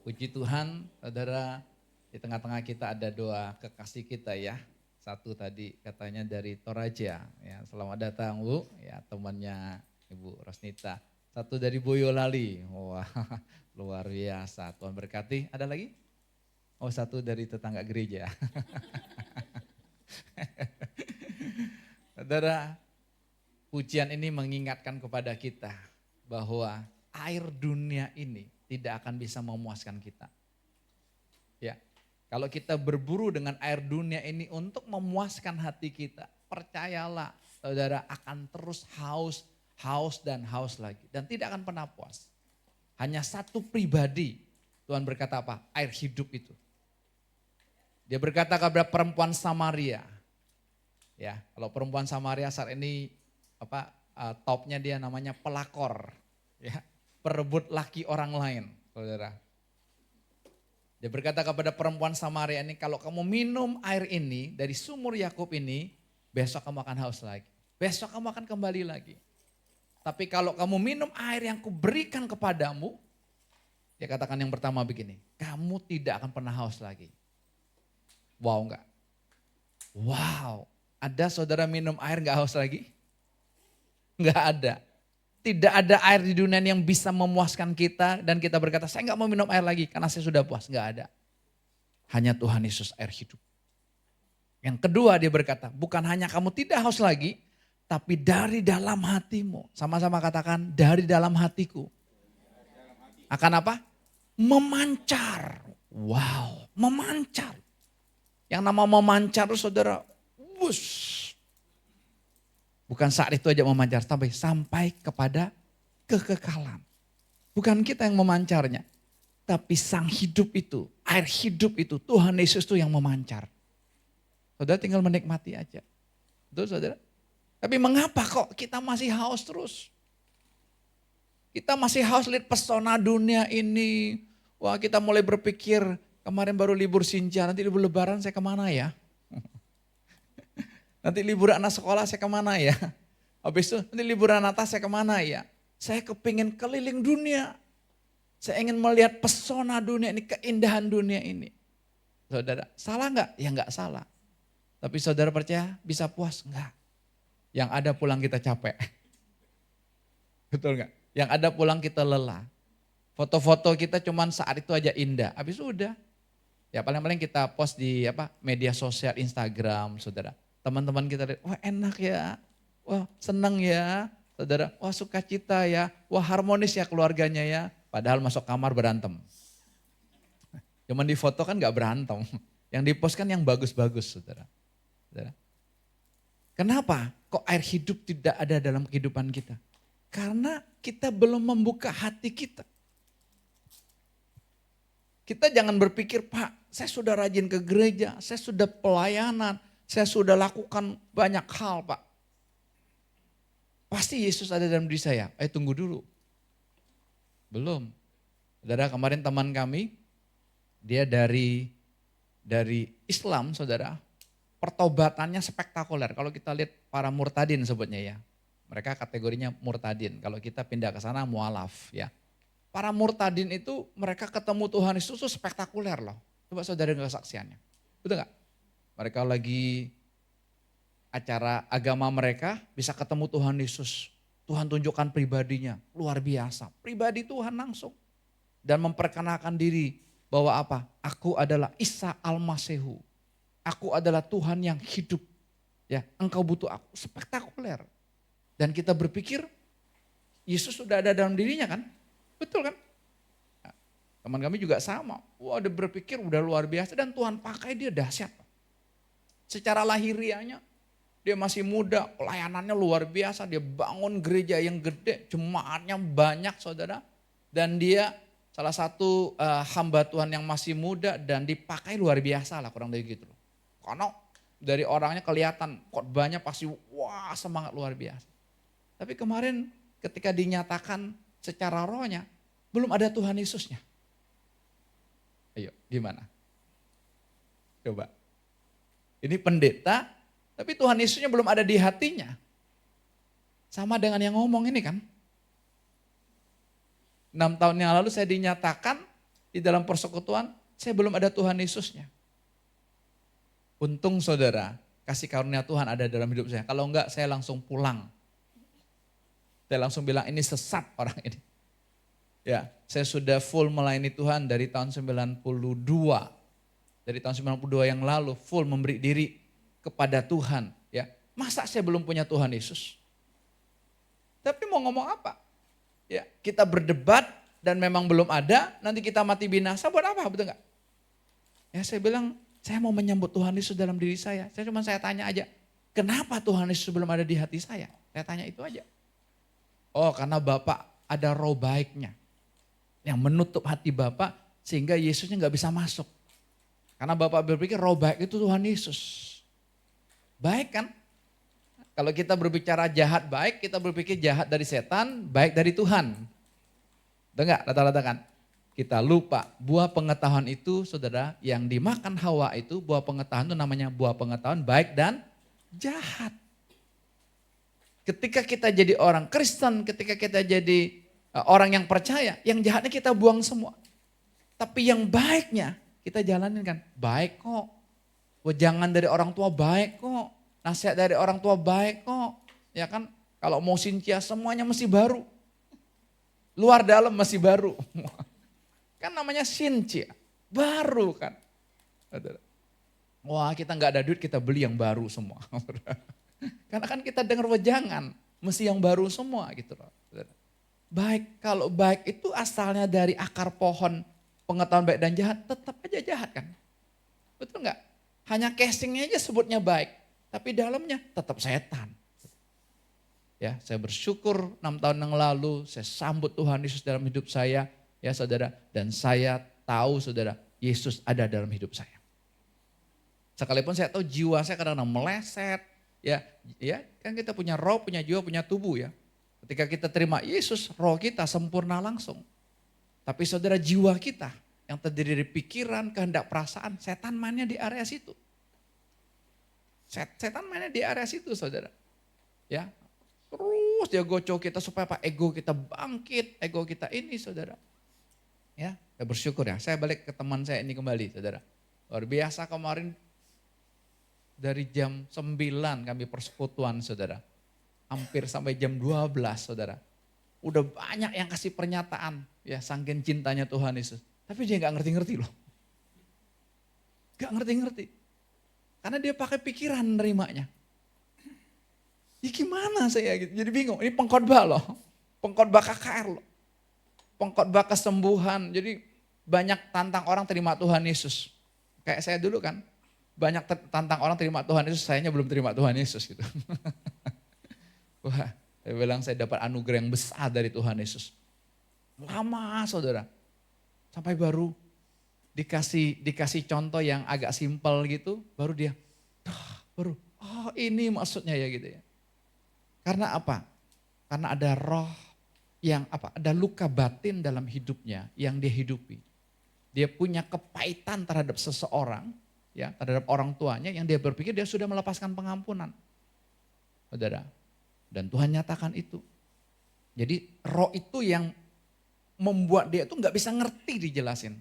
Puji Tuhan, saudara, di tengah-tengah kita ada dua kekasih kita ya. Satu tadi katanya dari Toraja, ya selamat datang Bu, ya temannya Ibu Rosnita. Satu dari Boyolali, wah luar biasa, Tuhan berkati. Ada lagi? Oh satu dari tetangga gereja. Saudara, pujian ini mengingatkan kepada kita bahwa air dunia ini tidak akan bisa memuaskan kita. Ya, kalau kita berburu dengan air dunia ini untuk memuaskan hati kita, percayalah saudara akan terus haus, haus dan haus lagi. Dan tidak akan pernah puas. Hanya satu pribadi, Tuhan berkata apa? Air hidup itu. Dia berkata kepada perempuan Samaria. Ya, kalau perempuan Samaria saat ini topnya dia namanya pelakor. Ya, perebut laki orang lain, saudara. Dia berkata kepada perempuan Samaria ini, kalau kamu minum air ini dari sumur Yakub ini, besok kamu akan haus lagi. Besok kamu akan kembali lagi. Tapi kalau kamu minum air yang kuberikan kepadamu, dia katakan yang pertama begini, kamu tidak akan pernah haus lagi. Wow enggak? Wow, ada saudara minum air enggak haus lagi? Enggak ada. Tidak ada air di dunia yang bisa memuaskan kita dan kita berkata, saya enggak mau minum air lagi karena saya sudah puas. Enggak ada. Hanya Tuhan Yesus air hidup. Yang kedua dia berkata, bukan hanya kamu tidak haus lagi, tapi dari dalam hatimu. Sama-sama katakan, dari dalam hatiku. Akan apa? Memancar. Wow, memancar. Yang nama memancar itu saudara, wush. Bukan saat itu aja memancar, sampai kepada kekekalan. Bukan kita yang memancarnya, tapi sang hidup itu, air hidup itu, Tuhan Yesus itu yang memancar. Saudara tinggal menikmati aja. Betul saudara? Tapi mengapa kok kita masih haus terus? Kita masih haus lihat pesona dunia ini. Wah kita mulai berpikir, kemarin baru libur Sinja, nanti libur lebaran saya kemana ya? Nanti liburan anak sekolah saya kemana ya? Habis itu nanti liburan Natal saya kemana ya? Saya kepingin keliling dunia. Saya ingin melihat pesona dunia ini, keindahan dunia ini. Saudara, salah enggak? Ya enggak salah. Tapi saudara percaya bisa puas? Enggak. Yang ada pulang kita capek. Betul enggak? Yang ada pulang kita lelah. Foto-foto kita cuman saat itu aja indah. Habis itu udah. Ya paling-paling kita post di media sosial Instagram, saudara. Teman-teman kita lihat, wah enak ya, wah senang ya, saudara, wah sukacita ya, wah harmonis ya keluarganya ya. Padahal masuk kamar berantem. Cuman di foto kan gak berantem, yang dipost kan yang bagus-bagus saudara. Saudara. Kenapa kok air hidup tidak ada dalam kehidupan kita? Karena kita belum membuka hati kita. Kita jangan berpikir, Pak saya sudah rajin ke gereja, saya sudah pelayanan, saya sudah lakukan banyak hal Pak. Pasti Yesus ada dalam diri saya. Tunggu dulu. Belum. Saudara kemarin teman kami, dia dari Islam saudara. Pertobatannya spektakuler. Kalau kita lihat para murtadin sebutnya ya. Mereka kategorinya murtadin. Kalau kita pindah ke sana mualaf ya. Para murtadin itu mereka ketemu Tuhan Yesus itu spektakuler loh. Coba saudara dengar kesaksiannya. Betul gak? Mereka lagi acara agama mereka bisa ketemu Tuhan Yesus. Tuhan tunjukkan pribadinya, luar biasa. Pribadi Tuhan langsung. Dan memperkenalkan diri bahwa apa? Aku adalah Isa Al-Masihu. Aku adalah Tuhan yang hidup. Ya, engkau butuh aku. Spektakuler. Dan kita berpikir Yesus sudah ada dalam dirinya kan? Betul kan? Teman kami juga sama. Wah dia berpikir udah luar biasa dan Tuhan pakai dia dahsyat. Secara lahiriahnya dia masih muda, pelayanannya luar biasa. Dia bangun gereja yang gede, jemaatnya banyak saudara. Dan dia salah satu hamba Tuhan yang masih muda dan dipakai luar biasa lah kurang lebih gitu. Karena dari orangnya kelihatan khotbahnya pasti wah semangat luar biasa. Tapi kemarin ketika dinyatakan secara rohnya belum ada Tuhan Yesusnya. Ayo, gimana? Coba. Ini pendeta, tapi Tuhan Yesusnya belum ada di hatinya. Sama dengan yang ngomong ini kan. 6 tahun yang lalu saya dinyatakan di dalam persekutuan, saya belum ada Tuhan Yesusnya. Untung saudara, kasih karunia Tuhan ada dalam hidup saya. Kalau enggak, saya langsung pulang. Saya langsung bilang, ini sesat orang ini. Ya, saya sudah full melayani Tuhan dari tahun 92. Dari tahun 92 yang lalu, full memberi diri kepada Tuhan. Ya, masa saya belum punya Tuhan Yesus? Tapi mau ngomong apa? Ya, kita berdebat dan memang belum ada, nanti kita mati binasa buat apa? Betul enggak? Ya, saya bilang, saya mau menyambut Tuhan Yesus dalam diri saya. Saya tanya aja, kenapa Tuhan Yesus belum ada di hati saya? Saya tanya itu aja. Oh, karena Bapak ada roh baiknya yang menutup hati Bapak sehingga Yesusnya nggak bisa masuk. Karena Bapak berpikir roh baik itu Tuhan Yesus. Baik kan? Kalau kita berbicara jahat baik, kita berpikir jahat dari setan, baik dari Tuhan. Betul nggak? Rata-rata kan? Kita lupa buah pengetahuan itu saudara yang dimakan Hawa itu buah pengetahuan itu namanya buah pengetahuan baik dan jahat. Ketika kita jadi orang Kristen, ketika kita jadi orang yang percaya, yang jahatnya kita buang semua. Tapi yang baiknya kita jalanin kan, baik kok. Wejangan dari orang tua baik kok. Nasihat dari orang tua baik kok. Ya kan, kalau mau Sintia semuanya mesti baru. Luar dalam masih baru. Kan namanya Sintia, baru kan. Wah kita nggak ada duit kita beli yang baru semua. Karena kan kita dengar wejangan, mesti yang baru semua gitu loh. Baik, kalau baik itu asalnya dari akar pohon pengetahuan baik dan jahat, tetap aja jahat kan. Betul nggak? Hanya casingnya aja sebutnya baik, tapi dalamnya tetap setan. Ya, saya bersyukur 6 tahun yang lalu saya sambut Tuhan Yesus dalam hidup saya, ya saudara. Dan saya tahu saudara, Yesus ada dalam hidup saya. Sekalipun saya tahu jiwa saya kadang-kadang meleset, ya kan kita punya roh, punya jiwa, punya tubuh ya. Ketika kita terima Yesus, roh kita sempurna langsung. Tapi saudara jiwa kita yang terdiri dari pikiran, kehendak, perasaan, setan mainnya di area situ. Setan mainnya di area situ saudara. Ya, terus dia gocok kita supaya apa? Ego kita bangkit, ego kita ini saudara. Ya, saya bersyukur ya. Saya balik ke teman saya ini kembali saudara. Luar biasa kemarin dari jam 9 kami persekutuan saudara. Hampir sampai jam 12 saudara. Udah banyak yang kasih pernyataan ya saking cintanya Tuhan Yesus. Tapi dia gak ngerti-ngerti loh. Gak ngerti-ngerti. Karena dia pakai pikiran nerimanya. Ya gimana saya gitu, jadi bingung. Ini pengkhotbah loh. Pengkhotbah KKR loh. Pengkhotbah kesembuhan. Jadi banyak tantang orang terima Tuhan Yesus. Kayak saya dulu kan. Banyak tantang orang terima Tuhan Yesus, sayanya belum terima Tuhan Yesus gitu. Wah, saya bilang saya dapat anugerah yang besar dari Tuhan Yesus. Lama saudara, sampai baru dikasih contoh yang agak simpel gitu, baru dia, oh ini maksudnya ya gitu ya. Karena apa? Karena ada roh yang ada luka batin dalam hidupnya yang dia hidupi. Dia punya kepahitan terhadap seseorang, ya terhadap orang tuanya yang dia berpikir dia sudah melepaskan pengampunan. Saudara. Dan Tuhan nyatakan itu. Jadi roh itu yang membuat dia tuh gak bisa ngerti dijelasin.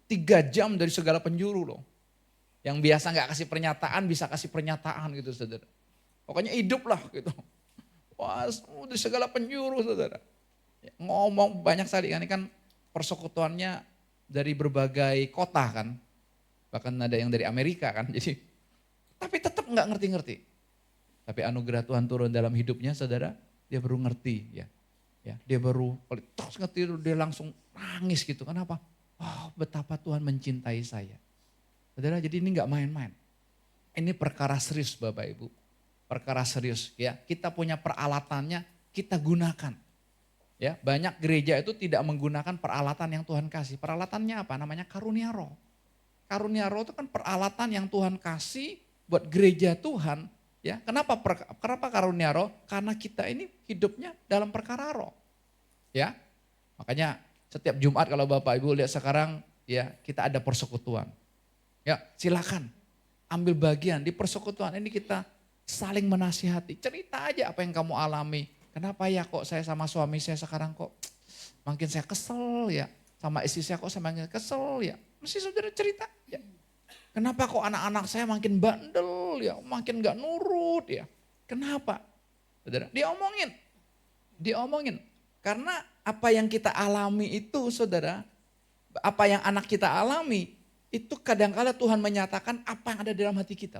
3 jam dari segala penjuru loh. Yang biasa gak kasih pernyataan bisa kasih pernyataan gitu saudara. Pokoknya hidup lah gitu. Wah dari segala penjuru saudara. Ngomong banyak sekali kan, ini kan persekutuannya dari berbagai kota kan. Bahkan ada yang dari Amerika kan. Jadi tapi tetap gak ngerti-ngerti. Tapi anugerah Tuhan turun dalam hidupnya saudara, dia baru ngerti ya. Dia baru terus ngerti dia langsung nangis gitu. Kenapa? Oh betapa Tuhan mencintai saya. Saudara jadi ini gak main-main. Ini perkara serius Bapak Ibu. Perkara serius ya. Kita punya peralatannya, kita gunakan. Ya, banyak gereja itu tidak menggunakan peralatan yang Tuhan kasih. Peralatannya apa? Namanya karunia roh. Karunia roh itu kan peralatan yang Tuhan kasih buat gereja Tuhan. Ya, kenapa karunia roh? Karena kita ini hidupnya dalam perkara roh. Ya. Makanya setiap Jumat kalau Bapak Ibu lihat sekarang ya kita ada persekutuan. Ya, silakan ambil bagian di persekutuan ini kita saling menasihati. Cerita aja apa yang kamu alami. Kenapa ya kok saya sama suami saya sekarang kok makin saya kesel ya. sama istri saya kok semakin kesel ya. Mesti saudara cerita ya. Kenapa kok anak-anak saya makin bandel ya, makin gak nurut ya. Kenapa? Saudara, diomongin. Karena apa yang kita alami itu saudara, apa yang anak kita alami, itu kadang-kala Tuhan menyatakan apa yang ada di dalam hati kita.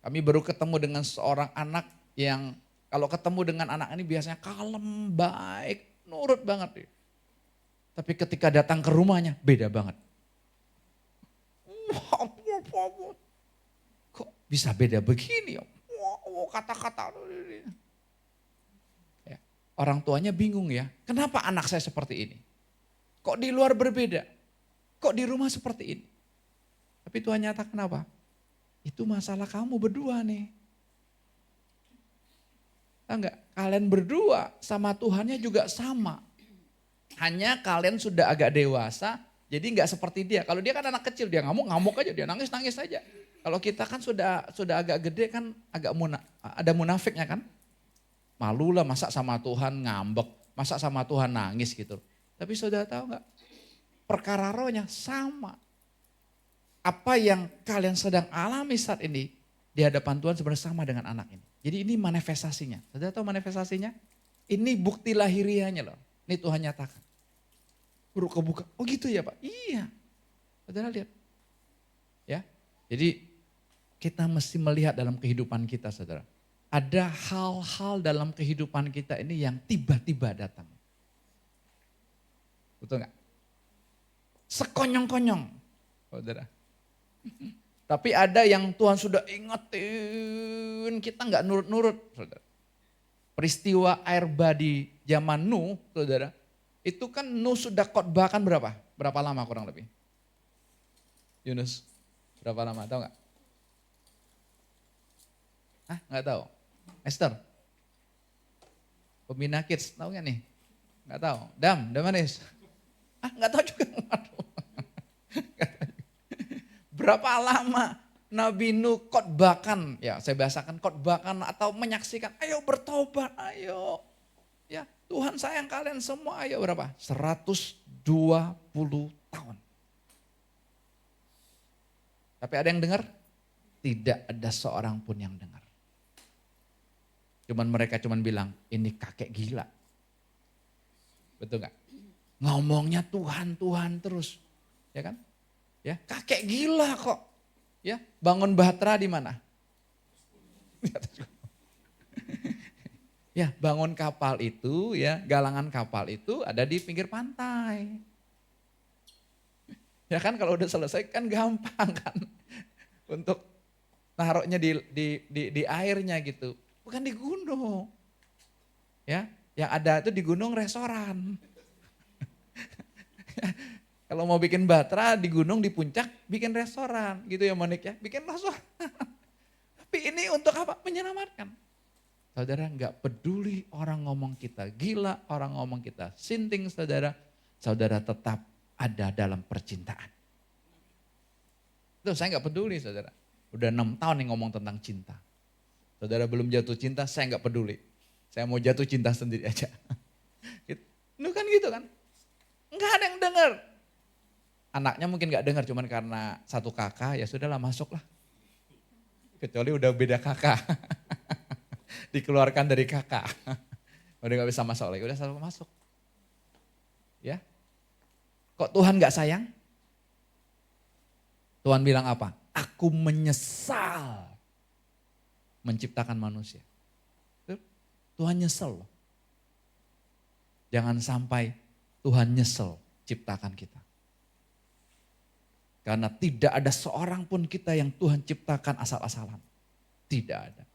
Kami baru ketemu dengan seorang anak yang kalau ketemu dengan anak ini biasanya kalem, baik, nurut banget. Tapi ketika datang ke rumahnya beda banget. Kok bisa beda begini ya? Kata-kata. Ya, orang tuanya bingung ya, kenapa anak saya seperti ini? Kok di luar berbeda? Kok di rumah seperti ini? Tapi Tuhan nyatakan apa? Itu masalah kamu berdua nih. Tahu enggak? Kalian berdua sama Tuhannya juga sama. Hanya kalian sudah agak dewasa, jadi enggak seperti dia. Kalau dia kan anak kecil, dia ngamuk aja, dia nangis aja. Kalau kita kan sudah agak gede kan agak ada munafiknya kan. Malu lah masa sama Tuhan ngambek, masa sama Tuhan nangis gitu. Tapi saudara tahu enggak? Perkara rohnya sama. Apa yang kalian sedang alami saat ini di hadapan Tuhan sebenarnya sama dengan anak ini. Jadi ini manifestasinya. Saudara tahu manifestasinya? Ini bukti lahiriahnya loh. Ini Tuhan nyatakan. Baru kebuka. Oh gitu ya Pak? Iya. Saudara lihat. Ya. Jadi kita mesti melihat dalam kehidupan kita saudara. Ada hal-hal dalam kehidupan kita ini yang tiba-tiba datang. Betul gak? Sekonyong-konyong. Saudara. Tapi ada yang Tuhan sudah ingetin, kita nggak nurut-nurut, saudara. Peristiwa air bah di zaman Nuh, saudara, itu kan Nuh sudah khotbahkan berapa? Berapa lama kurang lebih? Yunus, berapa lama? Tahu nggak? Hah, nggak tahu. Esther, pembina kids, tahu nggak nih? Nggak tahu. Dam Manis. Ah, nggak tahu juga. Berapa lama Nabi Nuh khotbahkan, ya saya bahasakan khotbahkan atau menyaksikan, ayo bertobat, ayo. Ya Tuhan sayang kalian semua, ayo berapa? 120 tahun. Tapi ada yang dengar? Tidak ada seorang pun yang dengar. Mereka bilang, ini kakek gila. Betul gak? Ngomongnya Tuhan terus, ya kan? Ya, kakek gila kok. Ya, bangun bahtera di mana? Ya, bangun kapal itu ya, galangan kapal itu ada di pinggir pantai. Ya kan kalau udah selesai kan gampang kan untuk taruhnya di airnya gitu. Bukan di gunung. Ya, yang ada itu di gunung restoran. Kalau mau bikin batra di gunung, di puncak, bikin restoran. Gitu ya Monik ya, bikin restoran. Tapi ini untuk apa? Menyelamatkan. Saudara nggak peduli orang ngomong kita gila, orang ngomong kita sinting saudara. Saudara tetap ada dalam percintaan. Itu saya nggak peduli saudara. Udah 6 tahun nih ngomong tentang cinta. Saudara belum jatuh cinta, saya nggak peduli. Saya mau jatuh cinta sendiri aja. Itu kan gitu kan. Nggak ada yang dengar. Anaknya mungkin gak dengar cuman karena satu kakak, ya sudahlah masuklah. Kecuali udah beda kakak. Dikeluarkan dari kakak. Udah gak bisa masuk lagi, udah selalu masuk. Ya. Kok Tuhan gak sayang? Tuhan bilang apa? Aku menyesal menciptakan manusia. Tuhan nyesel loh. Jangan sampai Tuhan nyesel ciptakan kita. Karena tidak ada seorang pun kita yang Tuhan ciptakan asal-asalan. Tidak ada.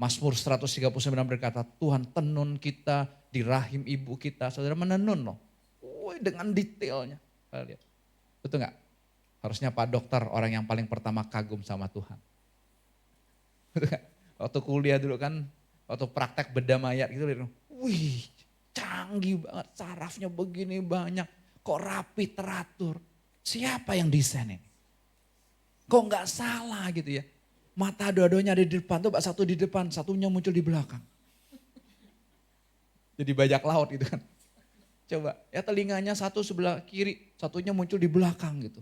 Mazmur 139 berkata, Tuhan tenun kita di rahim ibu kita. Saudara menenun loh. Dengan detailnya. Lihat. Betul gak? Harusnya Pak Dokter orang yang paling pertama kagum sama Tuhan. Betul gak? Waktu kuliah dulu kan, waktu praktek bedah mayat gitu. Wih, canggih banget. Sarafnya begini banyak. Kok rapi teratur. Siapa yang desain ini? Kok nggak salah gitu ya? Mata dua-duanya ada di depan, tuh satu di depan, satunya muncul di belakang. Jadi bajak laut gitu kan. Coba, ya telinganya satu sebelah kiri, satunya muncul di belakang gitu.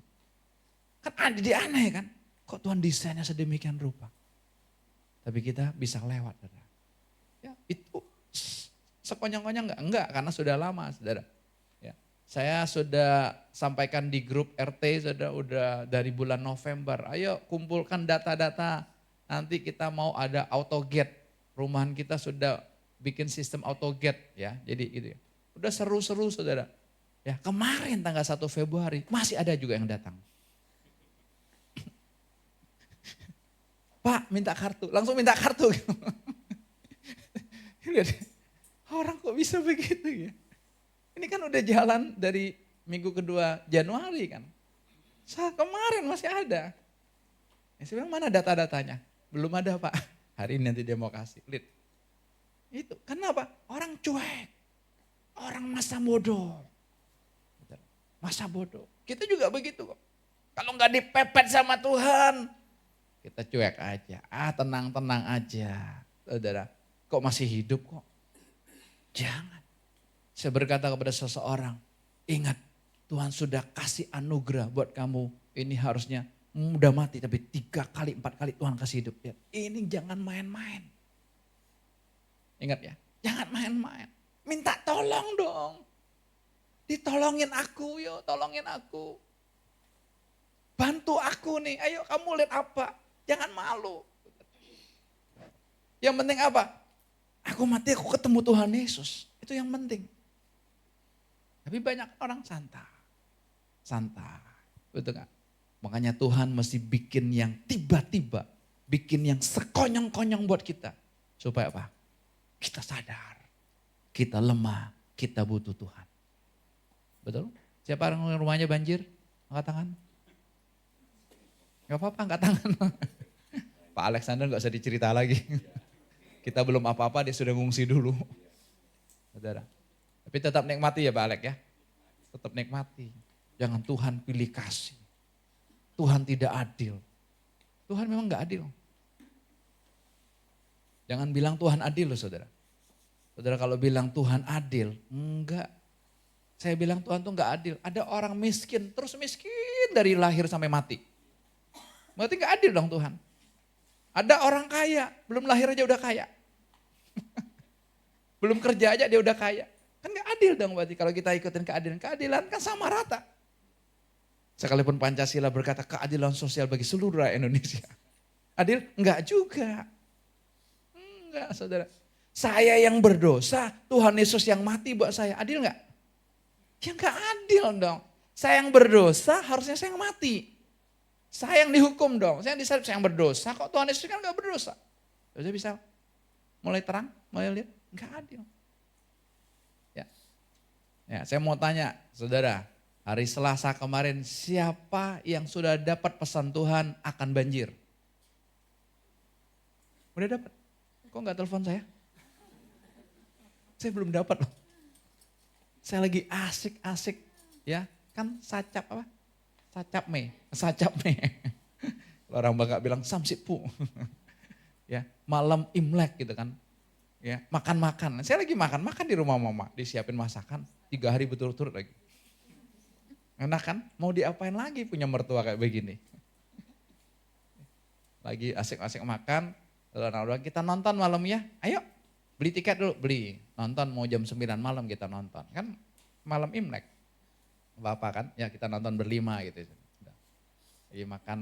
Kan aneh kan? Kok Tuhan desainnya sedemikian rupa? Tapi kita bisa lewat, saudara. Ya, itu sekonyong-konyong enggak, karena sudah lama, saudara. Ya, saya sudah sampaikan di grup RT, saudara, udah dari bulan November. Ayo kumpulkan data-data, nanti kita mau ada auto gate. Rumahan kita sudah bikin sistem auto gate, ya. Jadi gitu ya. Udah seru-seru, saudara. Ya, kemarin tanggal 1 Februari masih ada juga yang datang. Pak minta kartu, langsung minta kartu. Orang kok bisa begitu ya? Ini kan udah jalan dari minggu kedua Januari kan. Kemarin masih ada. Ya, saya bilang mana data-datanya? Belum ada Pak. Hari ini nanti dia mau kasih. Lihat. Itu kenapa? Orang cuek. Orang masa bodoh. Masa bodoh. Kita juga begitu kok. Kalau nggak dipepet sama Tuhan, kita cuek aja. Tenang-tenang aja. Saudara, kok masih hidup kok? Jangan. Saya berkata kepada seseorang, ingat Tuhan sudah kasih anugerah buat kamu. Ini harusnya udah mati tapi 3 kali, 4 kali Tuhan kasih hidup. Ya, ini jangan main-main. Ingat ya, jangan main-main. Minta tolong dong. Ditolongin aku, yuk tolongin aku. Bantu aku nih, ayo kamu lihat apa. Jangan malu. Yang penting apa? Aku mati, aku ketemu Tuhan Yesus. Itu yang penting. Tapi banyak orang santai. Santai. Betul gak? Makanya Tuhan mesti bikin yang tiba-tiba. Bikin yang sekonyong-konyong buat kita. Supaya apa? Kita sadar. Kita lemah. Kita butuh Tuhan. Betul? Siapa orang rumahnya banjir? Angkat tangan. Gak apa-apa, angkat tangan. Pak Alexander gak usah dicerita lagi. Kita belum apa-apa, dia sudah ngungsi dulu. Saudara. Tapi tetap nikmati ya Pak Alex ya. Tetap nikmati. Jangan Tuhan pilih kasih. Tuhan tidak adil. Tuhan memang gak adil. Jangan bilang Tuhan adil loh saudara. Saudara kalau bilang Tuhan adil, enggak. Saya bilang Tuhan tuh enggak adil. Ada orang miskin, terus miskin dari lahir sampai mati. Berarti enggak adil dong Tuhan. Ada orang kaya, belum lahir aja udah kaya. Belum kerja aja dia udah kaya. Kan enggak adil dong berarti kalau kita ikutin keadilan. Keadilan kan sama rata. Sekalipun Pancasila berkata keadilan sosial bagi seluruh rakyat Indonesia. Adil? Enggak juga. Enggak saudara. Saya yang berdosa, Tuhan Yesus yang mati buat saya. Adil enggak? Ya enggak adil dong. Saya yang berdosa harusnya saya yang mati. Saya yang dihukum dong. Saya yang disalib, saya yang berdosa. Kok Tuhan Yesus kan enggak berdosa? Saya bisa mulai terang, mulai lihat. Enggak adil. Ya, saya mau tanya saudara. Hari Selasa kemarin siapa yang sudah dapat pesan Tuhan akan banjir? Udah dapat? Kok enggak telepon saya? Saya belum dapat loh. Saya lagi asik-asik ya. Kan sacap apa? Sacap me. Orang Bangka bilang samsipu. Ya, malam Imlek gitu kan. Ya, makan-makan. Saya lagi makan di rumah mama, disiapin masakan 3 hari berturut-turut lagi. Enak kan? Mau diapain lagi punya mertua kayak begini. Lagi asik-asik makan, orang-orang kita nonton malam ya. Ayo, beli tiket dulu, beli. Nonton mau jam 9 malam kita nonton. Kan malam Imlek. Bapak kan, ya kita nonton berlima gitu. Lagi makan.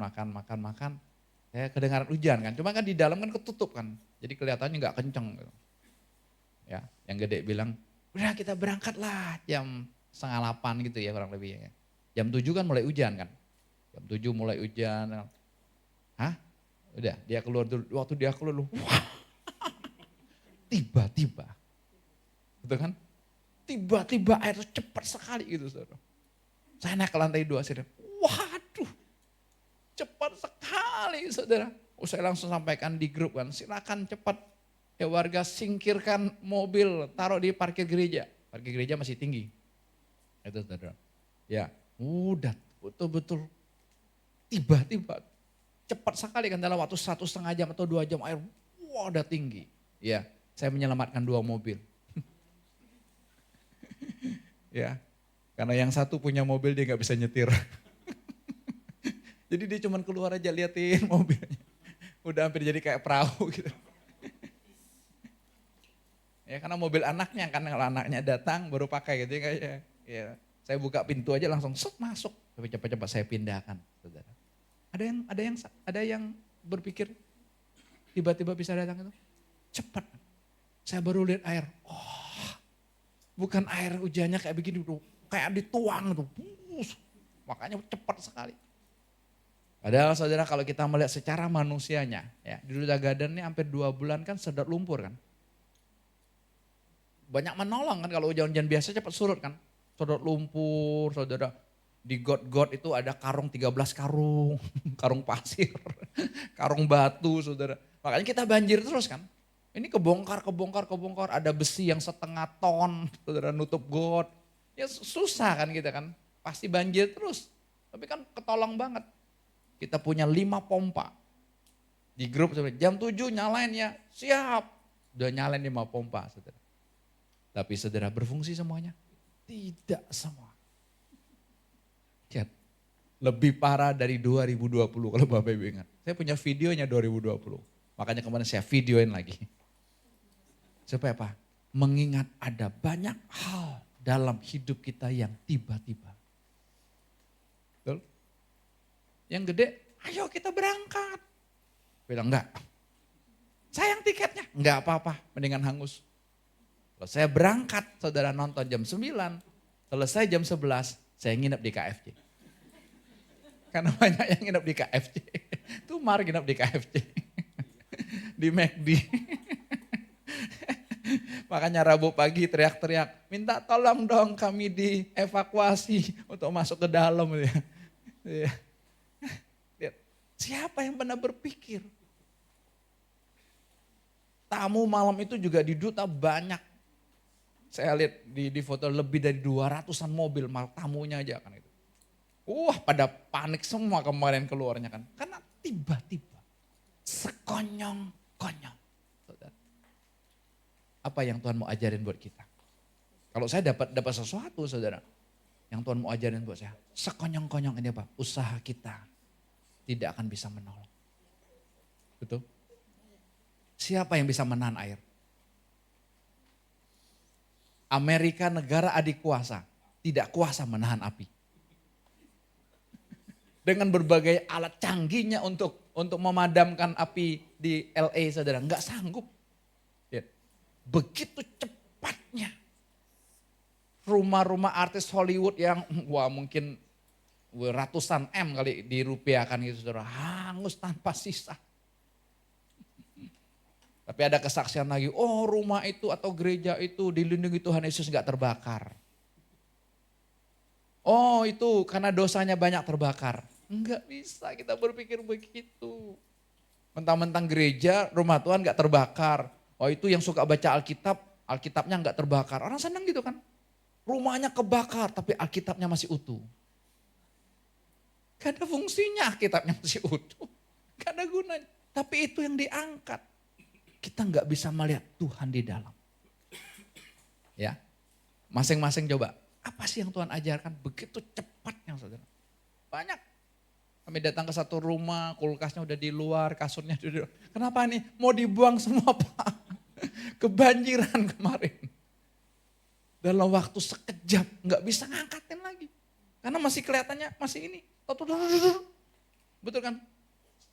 Saya kedengaran hujan kan, cuma kan di dalam kan ketutup kan. Jadi kelihatannya nggak kenceng gitu. Ya, yang gede bilang, udah kita berangkat lah jam 7:30 gitu ya kurang lebih ya. Jam 7 kan mulai hujan kan. Jam 7 mulai hujan. Hah? Udah, dia keluar dulu. Waktu dia keluar dulu, wah. Tiba-tiba. Gitu kan? Tiba-tiba air itu cepat sekali gitu saudara. Saya naik ke lantai 2, saudara. Waduh, cepat sekali saudara. Saya langsung sampaikan di grup kan, silakan cepat ya warga singkirkan mobil, taruh di parkir gereja. Parkir gereja masih tinggi. Itu saudara. Ya, udah betul-betul tiba-tiba cepat sekali kan dalam waktu 1,5 jam atau 2 jam air wah udah tinggi. Ya, saya menyelamatkan 2 mobil. Ya, karena yang satu punya mobil dia nggak bisa nyetir. Jadi dia cuma keluar aja liatin mobilnya. Udah hampir jadi kayak perahu gitu. Ya karena mobil anaknya kan, kalau anaknya datang baru pakai gitu kayak ya. Saya buka pintu aja langsung set masuk. Tapi cepat-cepat saya pindahkan, saudara. Ada yang berpikir tiba-tiba bisa datang itu cepat. Saya baru lihat air. Oh, bukan air hujannya kayak begini tuh, kayak dituang tuh. Makanya cepat sekali. Padahal saudara kalau kita melihat secara manusianya, ya di Duta Garden ini hampir 2 bulan kan sedot lumpur kan. Banyak menolong kan kalau hujan-hujan biasa cepat surut kan. Sedot lumpur, saudara. Di got-got itu ada karung 13 karung, karung pasir, karung batu saudara. Makanya kita banjir terus kan. Ini kebongkar, ada besi yang 1,5 ton, saudara nutup got. Ya susah kan kita kan, pasti banjir terus. Tapi kan ketolong banget. Kita punya 5 pompa. Di grup jam 7 nyalain ya, siap. Udah nyalain 5 pompa saudara. Tapi saudara berfungsi semuanya? Tidak semua. Lihat, lebih parah dari 2020 kalau Bapak Ibu ingat. Saya punya videonya 2020. Makanya kemarin saya videoin lagi. Supaya apa? Mengingat ada banyak hal dalam hidup kita yang tiba-tiba. Betul? Yang gede, ayo kita berangkat. Bilang enggak. Sayang tiketnya. Enggak apa-apa, mendingan hangus. Kalau saya berangkat, saudara nonton jam 9, selesai jam 11, saya nginep di KFC. Karena banyak yang nginep di KFC. Tuh Mar nginep di KFC. Di McD. Makanya Rabu pagi teriak-teriak, minta tolong dong kami dievakuasi untuk masuk ke dalam. Ya. Siapa yang pernah berpikir? Tamu malam itu juga di Duta banyak. Saya lihat di foto lebih dari 200-an mobil tamunya aja kan itu. Pada panik semua kemarin keluarnya kan. Karena tiba-tiba sekonyong-konyong. Apa yang Tuhan mau ajarin buat kita? Kalau saya dapat sesuatu saudara. Yang Tuhan mau ajarin buat saya. Sekonyong-konyong ini apa? Usaha kita tidak akan bisa menolong. Betul? Siapa yang bisa menahan air? Amerika negara adik kuasa. Tidak kuasa menahan api. Dengan berbagai alat canggihnya untuk memadamkan api di LA saudara. Enggak sanggup. Begitu cepatnya. Rumah-rumah artis Hollywood yang mungkin ratusan M kali dirupiahkan gitu saudara. Hangus tanpa sisa. Tapi ada kesaksian lagi, rumah itu atau gereja itu dilindungi Tuhan Yesus gak terbakar. Itu karena dosanya banyak terbakar. Enggak bisa kita berpikir begitu. Mentang-mentang gereja, rumah Tuhan gak terbakar. Itu yang suka baca Alkitab, Alkitabnya gak terbakar. Orang senang gitu kan. Rumahnya kebakar tapi Alkitabnya masih utuh. Gak ada fungsinya Alkitabnya masih utuh. Gak ada gunanya. Tapi itu yang diangkat. Kita gak bisa melihat Tuhan di dalam. Ya, masing-masing coba. Apa sih yang Tuhan ajarkan? Begitu cepatnya saudara. Banyak. Kami datang ke satu rumah, kulkasnya udah di luar, kasurnya di luar. Kenapa nih? Mau dibuang semua Pak. Kebanjiran kemarin. Dalam waktu sekejap, gak bisa ngangkatin lagi. Karena masih kelihatannya, masih ini. Betul kan?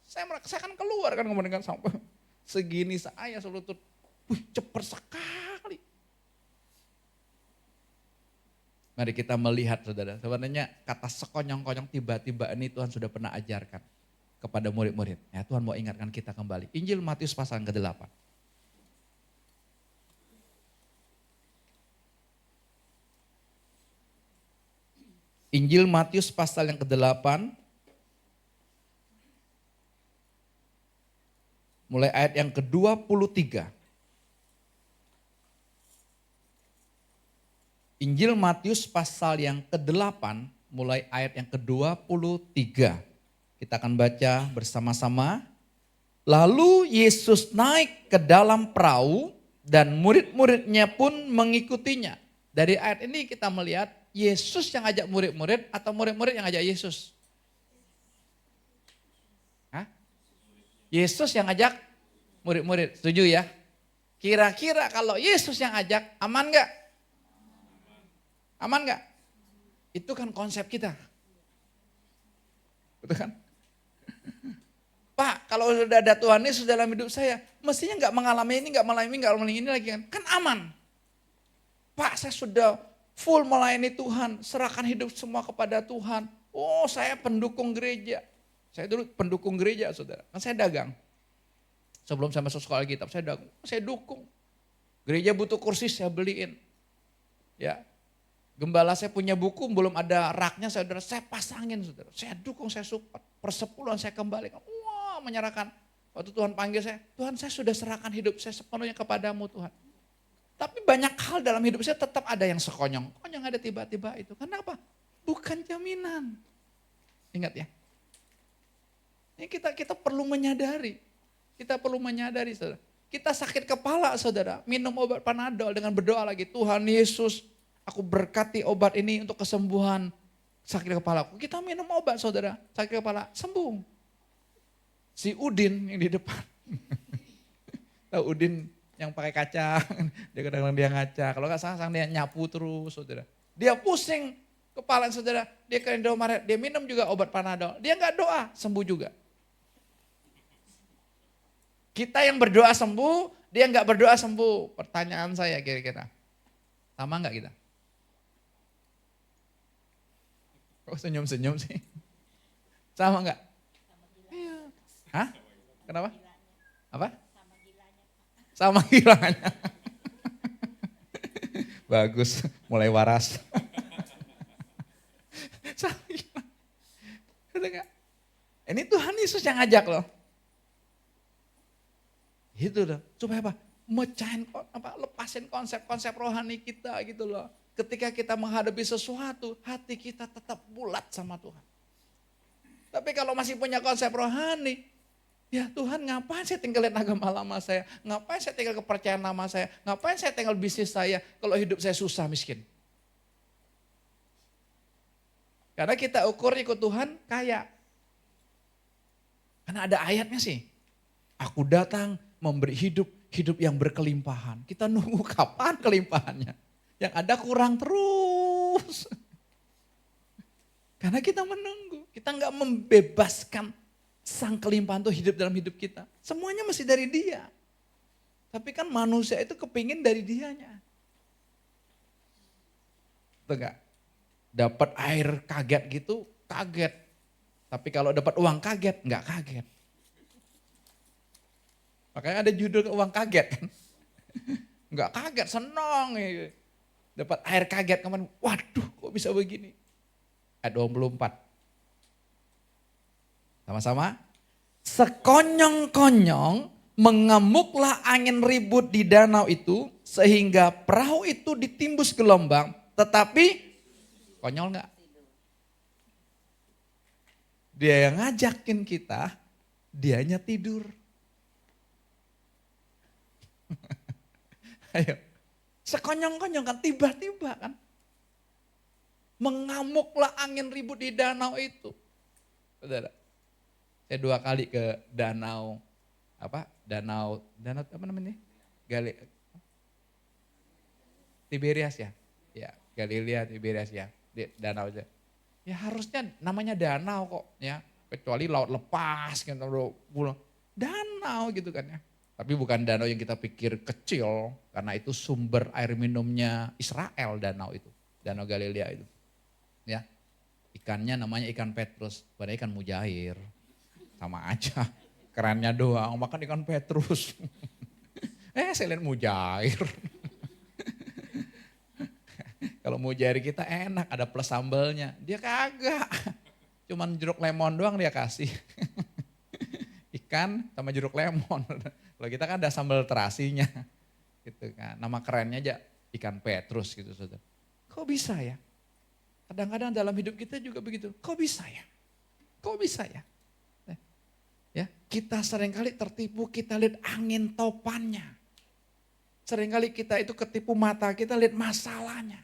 Saya kan keluar kan kemarin kan sampai segini saya selutut. Cepat sekali. Mari kita melihat saudara. Sebenarnya kata sekonyong-konyong tiba-tiba ini Tuhan sudah pernah ajarkan kepada murid-murid. Ya, Tuhan mau ingatkan kita kembali. Injil Matius pasal ke-8. Injil Matius pasal yang ke-8. Mulai ayat yang ke-23. Injil Matius pasal yang ke-8 mulai ayat yang ke-23. Kita akan baca bersama-sama. Lalu Yesus naik ke dalam perahu dan murid-muridnya pun mengikutinya. Dari ayat ini kita melihat Yesus yang ajak murid-murid atau murid-murid yang ajak Yesus? Hah? Yesus yang ajak murid-murid, setuju ya? Kira-kira kalau Yesus yang ajak, aman gak? Aman gak? Itu kan konsep kita. Betul kan? Pak, kalau sudah ada Tuhan Yesus dalam hidup saya, mestinya nggak mengalami ini, nggak mengalami ini lagi kan? Kan aman. Pak, saya sudah full melayani Tuhan, serahkan hidup semua kepada Tuhan. Oh, saya pendukung gereja. Saya dulu pendukung gereja, saudara. Kan saya dagang. Sebelum saya masuk sekolah Alkitab, saya dukung. Gereja butuh kursi, saya beliin. Ya, gembala saya punya buku, belum ada raknya, saudara. Saya pasangin, saudara. Saya dukung, saya support. Persepuluhan saya kembalikan. Wah, menyerahkan. Waktu Tuhan panggil saya, Tuhan saya sudah serahkan hidup saya sepenuhnya kepadamu Tuhan. Tapi banyak hal dalam hidup saya tetap ada yang sekonyong-konyong, ada tiba-tiba itu. Kenapa? Bukan jaminan. Ingat ya. Ini kita perlu menyadari. Kita perlu menyadari, saudara. Kita sakit kepala, saudara. Minum obat Panadol dengan berdoa lagi. Tuhan Yesus, aku berkati obat ini untuk kesembuhan sakit kepalaku. Kita minum obat, saudara. Sakit kepala, sembuh. Si Udin yang di depan. Tahu Udin yang pakai kaca, dia kadang-kadang dia ngaca. Kalau nggak salah dia nyapu terus, saudara. Dia pusing kepala, saudara. Dia ke Indomaret, dia minum juga obat Panadol. Dia nggak doa, sembuh juga. Kita yang berdoa sembuh, dia nggak berdoa sembuh. Pertanyaan saya kira-kira, sama nggak kita? Kok senyum-senyum sih? Sama nggak? Iya. Hah? Kenapa? Apa? Sama gilanya. Bagus, mulai waras. Sama gila. Ini Tuhan Yesus yang ngajak loh. Gitu loh. Supaya apa? Mecahin, lepasin konsep-konsep rohani kita gitu loh. Ketika kita menghadapi sesuatu, hati kita tetap bulat sama Tuhan. Tapi kalau masih punya konsep rohani, ya Tuhan ngapain saya tinggalin agama lama saya, ngapain saya tinggal kepercayaan lama saya, ngapain saya tinggal bisnis saya kalau hidup saya susah miskin. Karena kita ukur ikut Tuhan kaya. Karena ada ayatnya sih, aku datang memberi hidup yang berkelimpahan. Kita nunggu kapan kelimpahannya. Yang ada kurang terus. Karena kita menunggu, kita nggak membebaskan sang kelimpahan itu hidup dalam hidup kita. Semuanya masih dari dia. Tapi kan manusia itu kepingin dari dianya. Betul gak? Dapat air kaget gitu, kaget. Tapi kalau dapat uang kaget, nggak kaget. Makanya ada judul uang kaget kan. Nggak kaget, senang. Dapat air kaget kemarin, waduh kok bisa begini. Ayat 24. Sama-sama. Sekonyong-konyong mengemuklah angin ribut di danau itu sehingga perahu itu ditimbus gelombang. Tetapi konyol nggak? Dia yang ngajakin kita, dianya tidur. Ayo, sekonyong-konyong kan, tiba-tiba kan. Mengamuklah angin ribut di danau itu. Saudara, saya 2 kali ke danau, danau apa namanya? Tiberias ya? Ya, Galilea, Tiberias ya, di danau aja. Ya harusnya namanya danau kok ya, kecuali laut lepas gitu, danau gitu kan ya. Tapi bukan danau yang kita pikir kecil, karena itu sumber air minumnya Israel danau itu. Danau Galilea itu. Ya, ikannya namanya ikan Petrus, padahal ikan mujair. Sama aja, kerannya doang, makan ikan Petrus. Saya lihat mujair. Kalau mujair kita enak, ada plus sambelnya. Dia kagak, cuman jeruk lemon doang dia kasih. Ikan sama jeruk lemon. Kalau kita kan ada sambal terasinya, gitu kan. Nama kerennya aja ikan Petrus gitu, saudara. Kok bisa ya? Kadang-kadang dalam hidup kita juga begitu. Kok bisa ya? Kok bisa ya? Ya, kita seringkali tertipu, kita lihat angin topannya. Seringkali kita itu ketipu mata kita lihat masalahnya.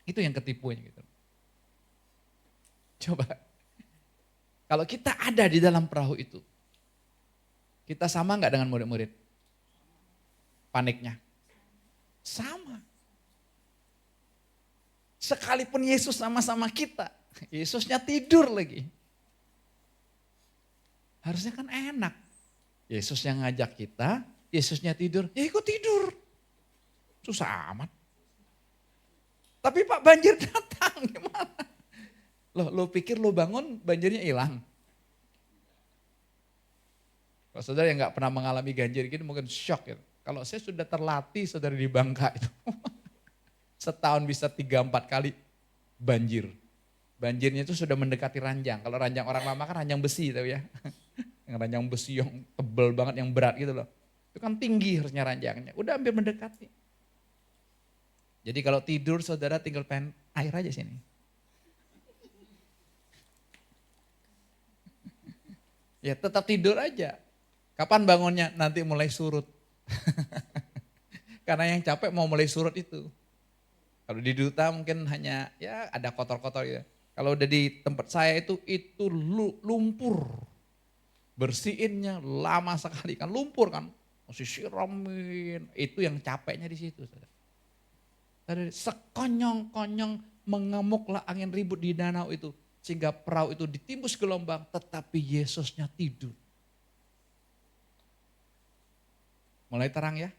Itu yang ketipunya gitu. Coba, kalau kita ada di dalam perahu itu, kita sama nggak dengan murid-murid? Paniknya. Sama. Sekalipun Yesus sama-sama kita, Yesusnya tidur lagi. Harusnya kan enak. Yesus yang ngajak kita, Yesusnya tidur, ya ikut tidur. Susah amat. Tapi Pak banjir datang, gimana? Lo pikir lo bangun banjirnya hilang? Kalau saudara yang gak pernah mengalami banjir gitu mungkin shock ya. Kalau saya sudah terlatih saudara di Bangka itu. Setahun bisa 3-4 kali banjir. Banjirnya itu sudah mendekati ranjang. Kalau ranjang orang lama kan ranjang besi tahu ya. Yang ranjang besi yang tebal banget, yang berat gitu loh. Itu kan tinggi harusnya ranjangnya. Udah hampir mendekati. Jadi kalau tidur saudara tinggal pengen air aja sini. Ya tetap tidur aja. Kapan bangunnya? Nanti mulai surut. Karena yang capek mau mulai surut itu. Kalau di duta mungkin hanya ya ada kotor-kotor ya. Kalau udah di tempat saya itu lumpur. Bersihinnya lama sekali kan lumpur kan. Masih siramin. Itu yang capeknya di situ. Sekonyong-konyong mengamuklah angin ribut di danau itu. Sehingga perahu itu ditimbus gelombang tetapi Yesusnya tidur. Mulai terang ya.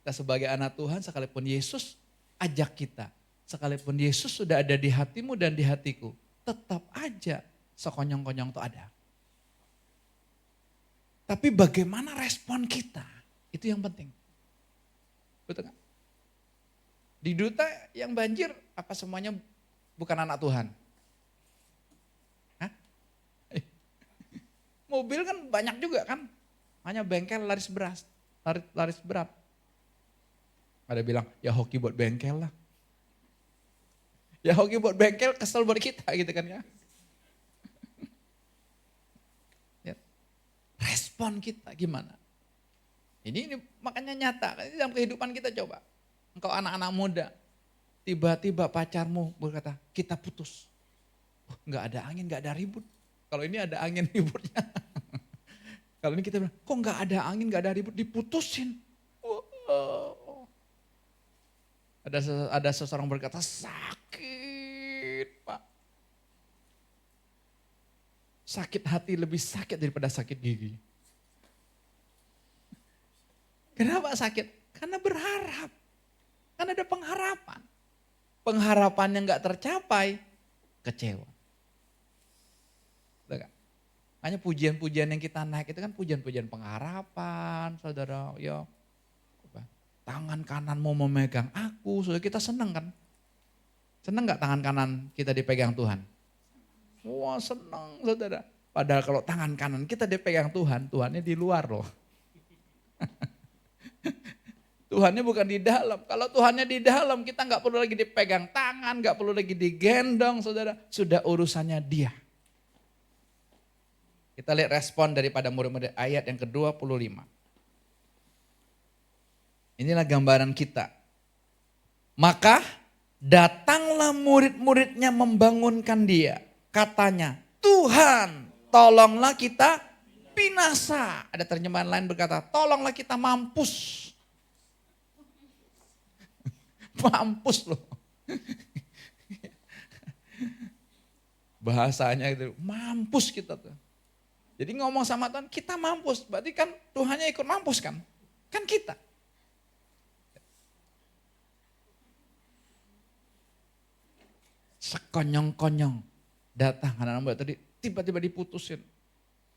Kita sebagai anak Tuhan sekalipun Yesus ajak kita. Sekalipun Yesus sudah ada di hatimu dan di hatiku. Tetap aja sekonyong-konyong itu ada. Tapi bagaimana respon kita? Itu yang penting. Betul kan? Di duta yang banjir apa semuanya bukan anak Tuhan? Hah? Mobil kan banyak juga kan. Hanya bengkel laris beras. Laris berat. Ada bilang, ya hoki buat bengkel lah. Ya hoki buat bengkel kesel buat kita gitu kan ya. Respon kita gimana? Ini makanya nyata. Dalam kehidupan kita coba. Engkau anak-anak muda. Tiba-tiba pacarmu berkata, kita putus. Oh, gak ada angin, gak ada ribut. Kalau ini ada angin ributnya. Kalau ini kita bilang, kok gak ada angin, gak ada ribut, diputusin. Oh. Ada seseorang berkata, sakit Pak. Sakit hati lebih sakit daripada sakit gigi. Kenapa sakit? Karena berharap. Karena ada pengharapan. Pengharapan yang gak tercapai, kecewa. Hanya pujian-pujian yang kita naik itu kan pujian-pujian pengharapan, saudara. Ya, tangan kananmu memegang aku, saudara kita senang kan? Senang gak tangan kanan kita dipegang Tuhan? Wah senang saudara. Padahal kalau tangan kanan kita dipegang Tuhan, Tuhannya di luar loh. Tuhannya bukan di dalam. Kalau Tuhannya di dalam kita gak perlu lagi dipegang tangan, gak perlu lagi digendong saudara. Sudah urusannya dia. Kita lihat respon daripada murid-murid ayat yang ke-25. Inilah gambaran kita. Maka datanglah murid-muridnya membangunkan dia. Katanya, Tuhan tolonglah kita binasa. Ada terjemahan lain berkata, tolonglah kita mampus. Mampus loh. Bahasanya itu, mampus kita tuh. Jadi ngomong sama Tuhan, kita mampus. Berarti kan Tuhannya ikut mampus kan? Kan kita. Sekonyong-konyong. Datang anak-anak muda tadi, tiba-tiba diputusin.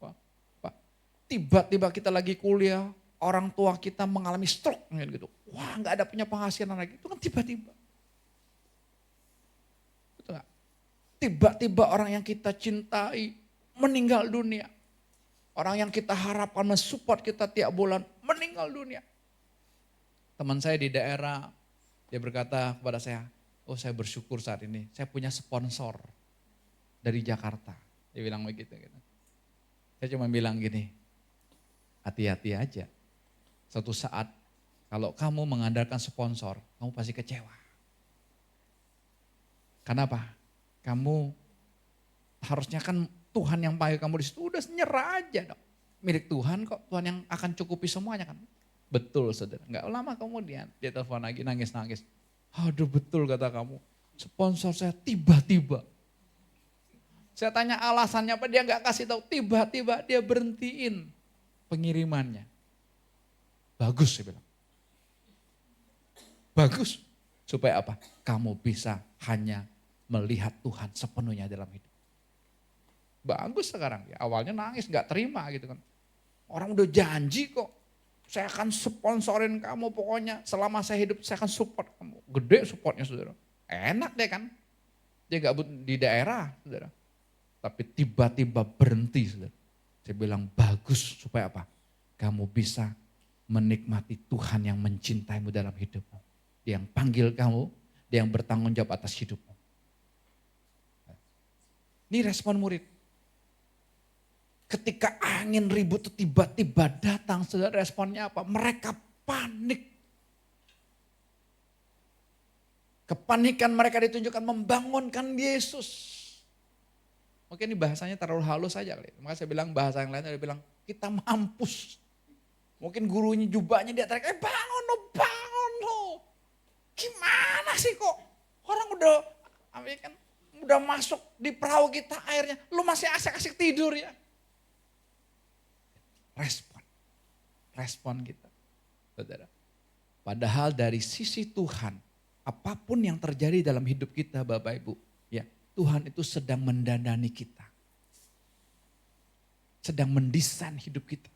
Pak, tiba-tiba kita lagi kuliah, orang tua kita mengalami stroke. Gitu. Wah gak ada punya penghasilan lagi. Itu kan tiba-tiba. Betul gak? Tiba-tiba orang yang kita cintai meninggal dunia. Orang yang kita harapkan mensupport kita tiap bulan meninggal dunia. Teman saya di daerah, dia berkata kepada saya, oh saya bersyukur saat ini, saya punya sponsor dari Jakarta. Dia bilang begitu. Saya cuma bilang gini, hati-hati aja. Suatu saat Kalau kamu mengandalkan sponsor, kamu pasti kecewa. Kenapa? Kamu harusnya kan Tuhan yang panggil kamu di situ, udah nyerah aja dong. Milik Tuhan kok, Tuhan yang akan cukupi semuanya kan. Betul saudara, gak lama kemudian dia telepon lagi nangis-nangis. Aduh betul kata kamu, sponsor saya tiba-tiba. Saya tanya alasannya apa, dia gak kasih tahu. Tiba-tiba dia berhentiin pengirimannya. Bagus saya bilang. Bagus. Supaya apa? Kamu bisa hanya melihat Tuhan sepenuhnya dalam hidup. Bagus sekarang. Ya, awalnya nangis, gak terima gitu kan. Orang udah janji kok. Saya akan sponsorin kamu pokoknya. Selama saya hidup saya akan support kamu. Gede supportnya saudara. Enak deh kan. Dia gak di daerah saudara. Tapi tiba-tiba berhenti saudara. Saya bilang bagus supaya apa? Kamu bisa menikmati Tuhan yang mencintaimu dalam hidupmu. Dia yang panggil kamu, dia yang bertanggung jawab atas hidupmu. Ini respon murid. Ketika angin ribut itu tiba-tiba datang, saudara responnya apa? Mereka panik. Kepanikan mereka ditunjukkan membangunkan Yesus. Mungkin ini bahasanya terlalu halus saja kali. Maka saya bilang bahasa yang lain, dia bilang kita mampus. Mungkin gurunya jubahnya dia tarik, bangun lo. Gimana sih kok? Orang udah masuk di perahu kita airnya, lu masih asik-asik tidur ya. Respon kita, saudara. Padahal dari sisi Tuhan, apapun yang terjadi dalam hidup kita Bapak Ibu, ya Tuhan itu sedang mendandani kita. Sedang mendesain hidup kita,